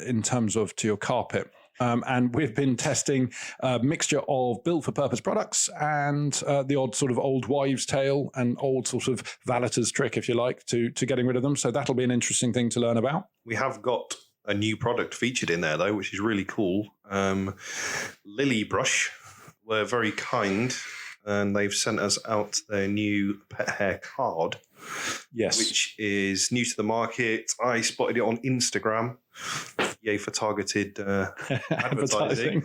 in terms of to your carpet. And we've been testing a mixture of built-for-purpose products and the odd sort of old wives' tale and old sort of valeter's trick, if you like, to getting rid of them. So that'll be an interesting thing to learn about. We have got a new product featured in there, though, which is really cool. Lily Brush were very kind, and they've sent us out their new pet hair card. Yes. Which is new to the market. I spotted it on Instagram. Yay for targeted advertising.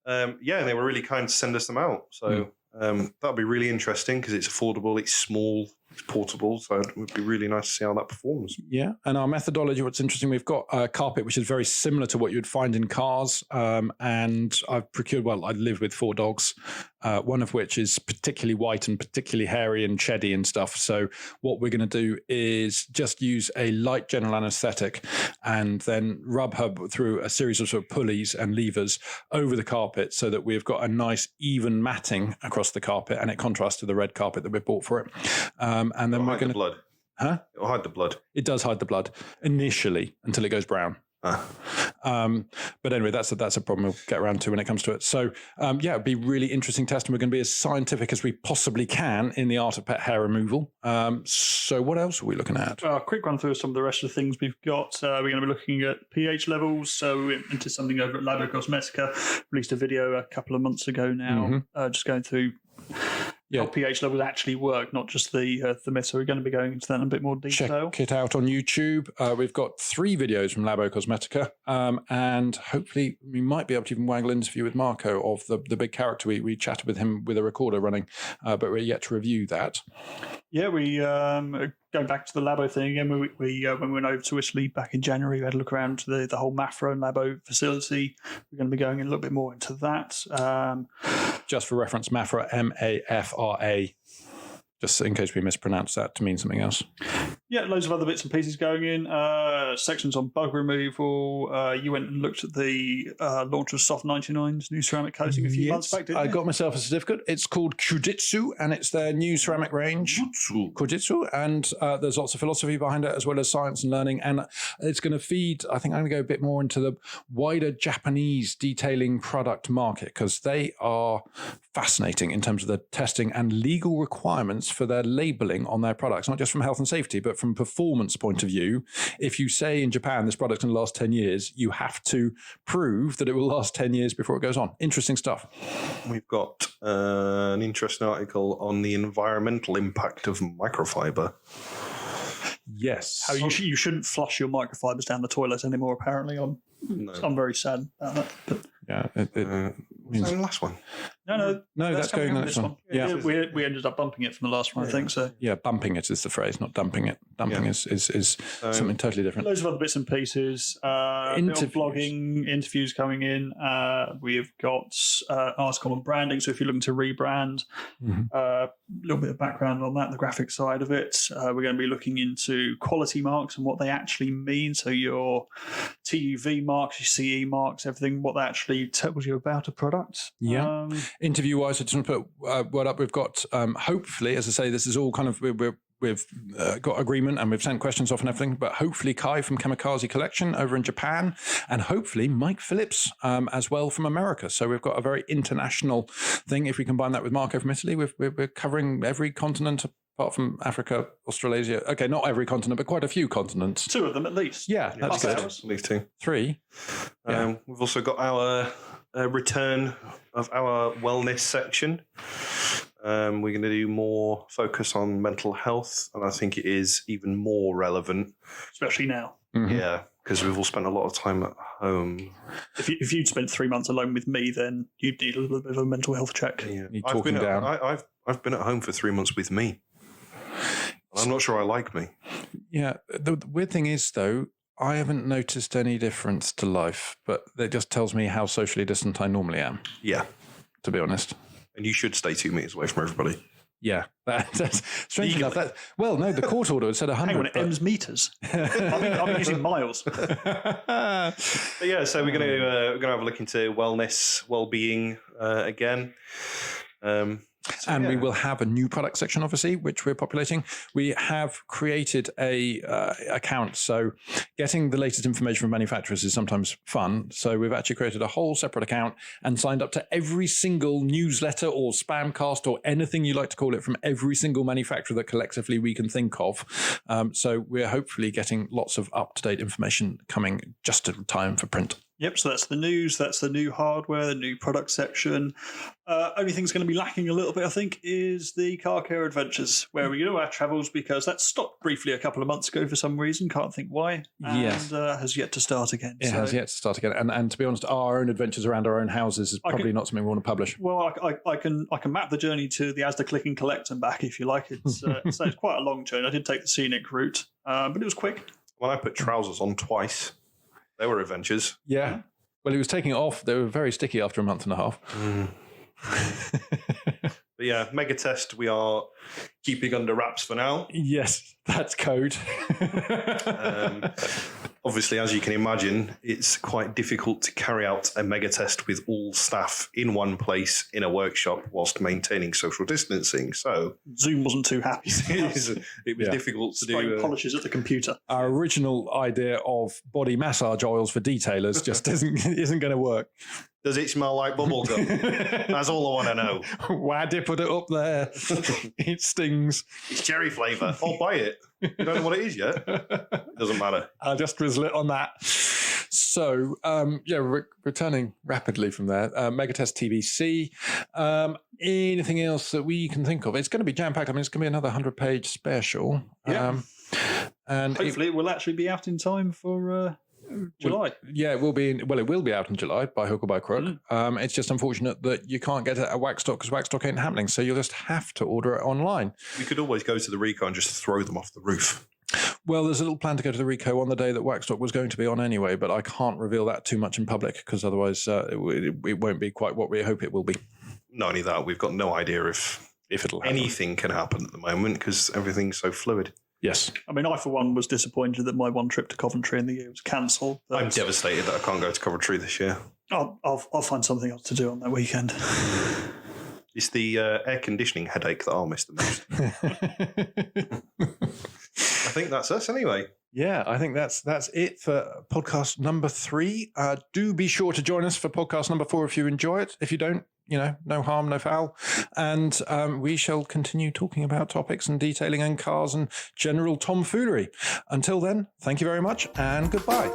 Yeah, they were really kind to send us them out. So that'll be really interesting because it's affordable, it's small, It's portable, so it would be really nice to see how that performs. Yeah, and our methodology, what's interesting, we've got a carpet which is very similar to what you'd find in cars, and I've procured, I live with 4 dogs, one of which is particularly white and particularly hairy and sheddy and stuff. So what we're going to do is just use a light general anaesthetic and then rub her through a series of sort of pulleys and levers over the carpet so that we've got a nice even matting across the carpet, and it contrasts to the red carpet that we bought for it. And then we're going to... blood. Huh? It'll hide the blood. It does hide the blood initially until it goes brown. But anyway, that's a problem we'll get around to when it comes to it. So, it'd be really interesting test, and we're going to be as scientific as we possibly can in the art of pet hair removal. So what else are we looking at? Quick run through some of the rest of the things we've got. We're going to be looking at pH levels. So we went into something over at Labo Cosmetica, released a video a couple of months ago now, just going through how pH levels actually work, not just the myth. So we're going to be going into that in a bit more detail. Check it out on YouTube. We've got 3 videos from Labo Cosmetica, and hopefully we might be able to even wangle an interview with Marco of the big character. We chatted with him with a recorder running, but we're yet to review that. Yeah, we going back to the Labo thing again. We when we went over to Italy back in January, we had a look around the whole Mafra and Labo facility. We're going to be going in a little bit more into that. Just for reference, Mafra, Mafra. Just in case we mispronounce that to mean something else. Yeah, loads of other bits and pieces going in. Sections on bug removal. You went and looked at the launch of Soft 99's new ceramic coating a few months back, didn't you? I got myself a certificate. It's called Kujitsu, and it's their new ceramic range. Kujitsu. And there's lots of philosophy behind it, as well as science and learning. And it's going to feed, I think I'm going to go a bit more into the wider Japanese detailing product market, because they are fascinating in terms of the testing and legal requirements for their labeling on their products, not just from health and safety, but from performance point of view. If you say in Japan this product's going to last 10 years, you have to prove that it will last 10 years before it goes on. Interesting stuff. We've got an interesting article on the environmental impact of microfiber. Yes. How you shouldn't flush your microfibers down the toilet anymore, apparently. I'm very sad about that. But yeah. What's the last one? No, that's going on the next one. Yeah, we ended up bumping it from the last one, I think. So yeah, bumping it is the phrase, not dumping it. Dumping is something totally different. Loads of other bits and pieces. Blogging, interviews coming in. We've got an article on branding. So if you're looking to rebrand, a little bit of background on that, the graphic side of it. We're going to be looking into quality marks and what they actually mean. So your TUV marks, your CE marks, everything, what that actually tells you about a product. Yeah. Interview-wise, I just want to put word up. We've got, hopefully, as I say, this is all kind of, we've got agreement and we've sent questions off and everything, but hopefully Kai from Kamikaze Collection over in Japan, and hopefully Mike Phillips as well from America. So we've got a very international thing. If we combine that with Marco from Italy, we're covering every continent apart from Africa, Australasia. Okay, not every continent, but quite a few continents. 2 of them at least. Yeah, that's good. At least 2. 3. Yeah. We've also got our return of our wellness section. We're going to do more focus on mental health, and I think it is even more relevant. Especially now. Mm-hmm. Yeah, because we've all spent a lot of time at home. If you'd spent 3 months alone with me, then you'd need a little bit of a mental health check. Yeah. Talking down. I've been at home for 3 months with me. I'm not sure I like me. Yeah. The weird thing is, though, I haven't noticed any difference to life, but it just tells me how socially distant I normally am. Yeah. To be honest. And you should stay 2 meters away from everybody. Yeah. That's strange enough. The court order said 100. Hang on, it M's meters. I'm using miles. But yeah, so we're going to have a look into wellness, well-being again. We will have a new product section, obviously, which we're populating. We have created a account. So getting the latest information from manufacturers is sometimes fun. So we've actually created a whole separate account and signed up to every single newsletter or spamcast or anything you like to call it from every single manufacturer that collectively we can think of. So we're hopefully getting lots of up-to-date information coming just in time for print. Yep, so that's the news, that's the new hardware, the new product section. Only thing's going to be lacking a little bit, I think, is the car care adventures, where we do our travels, because that stopped briefly a couple of months ago for some reason, can't think why, and has yet to start again. It has yet to start again. And to be honest, our own adventures around our own houses is probably not something we want to publish. Well, I can map the journey to the Asda Click and Collect and back if you like. It's so it's quite a long journey. I did take the scenic route, but it was quick. Well, I put trousers on twice. They were adventures. Yeah. Well, he was taking it off. They were very sticky after a month and a half. But yeah, mega test we are keeping under wraps for now. Yes, that's code. Obviously, as you can imagine, it's quite difficult to carry out a mega test with all staff in one place in a workshop whilst maintaining social distancing. So Zoom wasn't too happy. it was difficult to do. Polishes at the computer. Our original idea of body massage oils for detailers just isn't going to work. Does it smell like bubblegum? That's all I want to know. Why did you put it up there? It stings. It's cherry flavour. I'll buy it. You don't know what it is yet. It doesn't matter. I'll just drizzle it on that. So, returning rapidly from there, Megatest TBC. Anything else that we can think of? It's going to be jam-packed. I mean, it's going to be another 100-page special. Yeah. And hopefully it will actually be out in time for... July. It will be. It will be out in July by hook or by crook. It's just unfortunate that you can't get it at Waxstock because Waxstock ain't happening. So you'll just have to order it online. We could always go to the Rico and just throw them off the roof. Well, there's a little plan to go to the Rico on the day that Waxstock was going to be on anyway, but I can't reveal that too much in public because otherwise it won't be quite what we hope it will be. Not only that, we've got no idea if it'll happen. Anything can happen at the moment because everything's so fluid. Yes. I mean, I, for one, was disappointed that my one trip to Coventry in the year was cancelled. I'm devastated that I can't go to Coventry this year. I'll find something else to do on that weekend. It's the air conditioning headache that I'll miss the most. I think that's us anyway. Yeah, I think that's it for podcast number 3. Do be sure to join us for podcast number 4 if you enjoy it. If you don't, no harm, no foul. And we shall continue talking about topics and detailing and cars and general tomfoolery. Until then, thank you very much and goodbye.